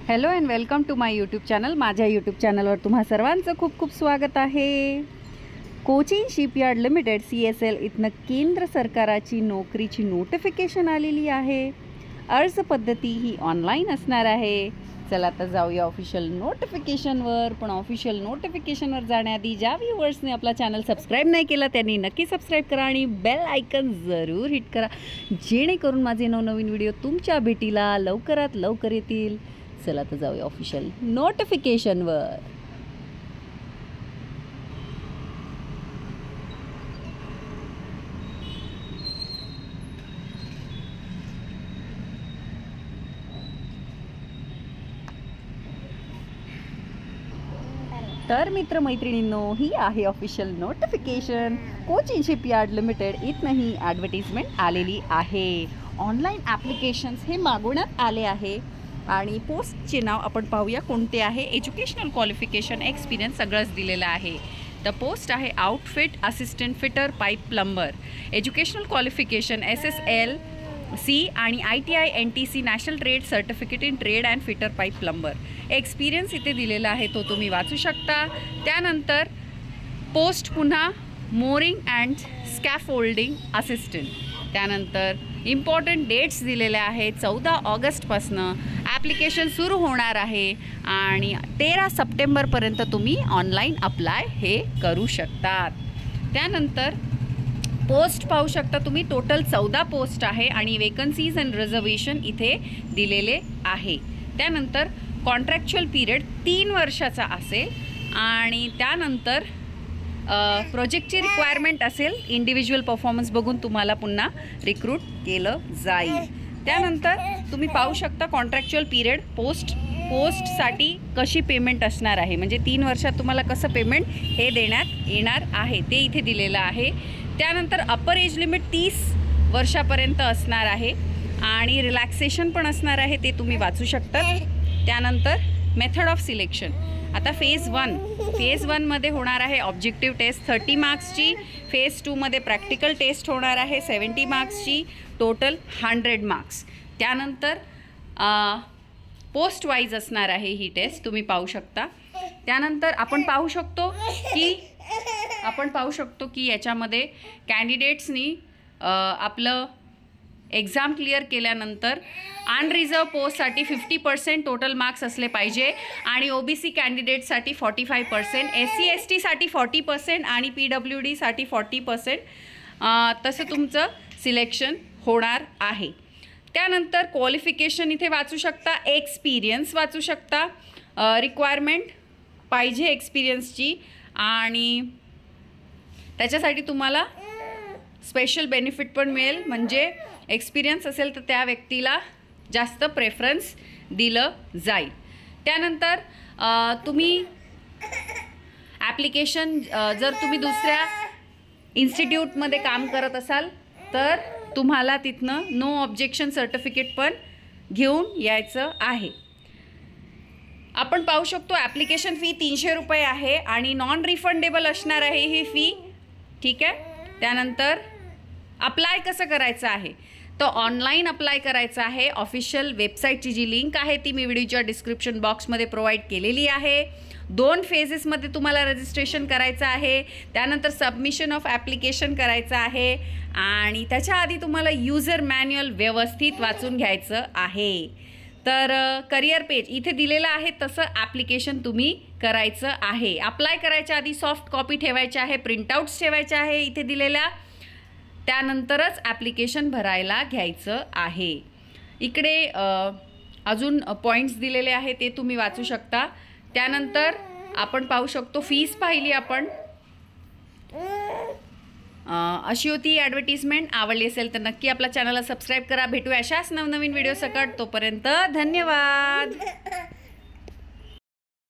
Hello and welcome to my YouTube channel. माझ्या YouTube चॅनलवर तुम्हा सर्वांचं खूप खूप स्वागत आहे। कोचिन शिपयार्ड लिमिटेड CSL इथनं केंद्र सरकाराची नोकरीची नोटिफिकेशन आलेली आहे। अर्ज पद्धती ही ऑनलाईन असणार आहे। चला आता जाऊया ऑफिशियल नोटिफिकेशनवर। पण ऑफिशियल नोटिफिकेशनवर जाण्याआधी ज्या व्ह्यूअर्सने आपला चॅनल सबस्क्राईब नाही केला त्यांनी नक्की सबस्क्राईब करा आणि बेल आयकन जरूर हिट करा, जेणेकरून माझे नवनवीन व्हिडिओ तुमच्या भेटीला लवकरात लवकर येतील। चला तर जाऊया ऑफिशियल नोटिफिकेशनवर। तर मित्रमैत्रिणींनो, ही आहे official notification. Cochin shipyard limited इथनं ही ॲडव्हर्टिजमेंट आलेली आहे। ऑनलाईन ॲप्लिकेशन्स हे मागवण्यात आले आहे आणि पोस्टचे नाव आपण पाहूया कोणते आहे। एज्युकेशनल क्वालिफिकेशन, एक्सपिरियन्स सगळंच दिलेलं आहे। द पोस्ट आहे outfit assistant fitter pipe plumber. Educational qualification SSLC आणि ITI NTC national trade certificate in trade and fitter pipe plumber. Experience इथे दिलेला आहे, तो तुम्ही वाचू शकता। त्यानंतर पोस्ट पुन्हा मोरिंग अँड स्कॅफोल्डिंग असिस्टंट। त्यानंतर इम्पॉर्टंट डेट्स दिलेल्या आहेत। 14 ऑगस्टपासनं ॲप्लिकेशन सुरू होणार आहे आणि 13 सप्टेंबरपर्यंत तुम्ही ऑनलाईन अप्लाय हे करू शकतात। त्यानंतर पोस्ट पाहू शकता तुम्ही, टोटल 14 पोस्ट आहे आणि वेकन्सीज अँड रिझर्वेशन इथे दिलेले आहे। त्यानंतर कॉन्ट्रॅक्च्युअल पिरियड 3 वर्षाचा असेल आणि त्यानंतर प्रोजेक्टची रिक्वायरमेंट असेल। इंडिव्हिज्युअल परफॉर्मन्स बघून तुम्हाला पुन्हा रिक्रूट केलं जाईल। त्यानंतर तुम्ही पाहू शकता कॉन्ट्रॅक्च्युअल पिरियड पोस्टसाठी कशी पेमेंट असणार आहे, म्हणजे 3 वर्षात तुम्हाला कसं पेमेंट हे देण्यात येणार आहे ते इथे दिलेलं आहे। त्यानंतर अपर एज लिमिट 30 वर्षापर्यंत असणार आहे आणि रिलॅक्सेशन पण असणार आहे, ते तुम्ही वाचू शकता। त्यानंतर मेथड ऑफ सिलेक्शन, आता फेज 1 मध्ये होणार आहे ऑब्जेक्टिव्ह टेस्ट 30 मार्क्सची। फेज 2 मध्ये प्रॅक्टिकल टेस्ट होणार आहे 70 मार्क्सची, टोटल 100 मार्क्स। त्यानंतर पोस्ट वाईज असणार आहे ही टेस्ट, तुम्ही पाहू शकता। त्यानंतर आपण पाहू शकतो की याच्यामध्ये कॅन्डिडेट्सनी आपलं एक्झाम क्लिअर केल्यानंतर अनरिझर्व पोस्टसाठी 50% टोटल मार्क्स असले पाहिजे आणि OBC कॅन्डिडेटसाठी 45%, SC ST साठी 40% आणि PWD साठी 40%, तसं तुमचं सिलेक्शन होणार आहे। त्यानंतर क्वालिफिकेशन इथे वाचू शकता, एक्सपिरियन्स वाचू शकता, रिक्वायरमेंट पाहिजे एक्सपिरियन्सची आणि त्याच्यासाठी तुम्हाला स्पेशल बेनिफिट पण मिळेल, म्हणजे एक्सपिरियन्स असेल तर त्या व्यक्तीला जास्त प्रेफरन्स दिलं जाईल। त्यानंतर तुम्ही ॲप्लिकेशन जर तुम्ही दुसऱ्या इन्स्टिट्यूटमध्ये काम करत असाल तर तुम्हाला तिथनं नो ऑब्जेक्शन सर्टिफिकेट पण घेऊन यायचं आहे। आपण पाहू शकतो ॲप्लिकेशन फी 300 रुपये आहे आणि नॉन रिफंडेबल असणार आहे ही फी, ठीक आहे। त्यानंतर अप्लाय कसं करायचं आहे, तर ऑनलाईन अप्लाय करायचं आहे। ऑफिशियल वेबसाईटची जी लिंक आहे ती मी व्हिडिओच्या डिस्क्रिप्शन बॉक्समध्ये प्रोव्हाइड केलेली आहे। 2 फेजेसमध्ये तुम्हाला रजिस्ट्रेशन करायचं आहे। त्यानंतर सबमिशन ऑफ ॲप्लिकेशन करायचं आहे आणि त्याच्या आधी तुम्हाला युजर मॅन्युअल व्यवस्थित वाचून घ्यायचं आहे। तर करिअर पेज इथे दिलेलं आहे तसं ॲप्लिकेशन तुम्ही करायचं आहे। अप्लाय करायच्या आधी सॉफ्ट कॉपी ठेवायची आहे, प्रिंटआउट्स ठेवायच्या आहे इथे दिलेल्या, त्यानंतरच ॲप्लिकेशन भरायला घ्यायचं आहे। इकडे अजून पॉईंट्स दिलेले आहे ते तुम्ही वाचू शकता। त्यानंतर आपण पाहू शकतो फीस पाहिली आपण, अशी होती ॲडव्हर्टिजमेंट। आवडली असेल तर नक्की आपल्या चॅनलला सबस्क्राईब करा। भेटूया अशाच नवनवीन व्हिडिओ सकट, तोपर्यंत धन्यवाद।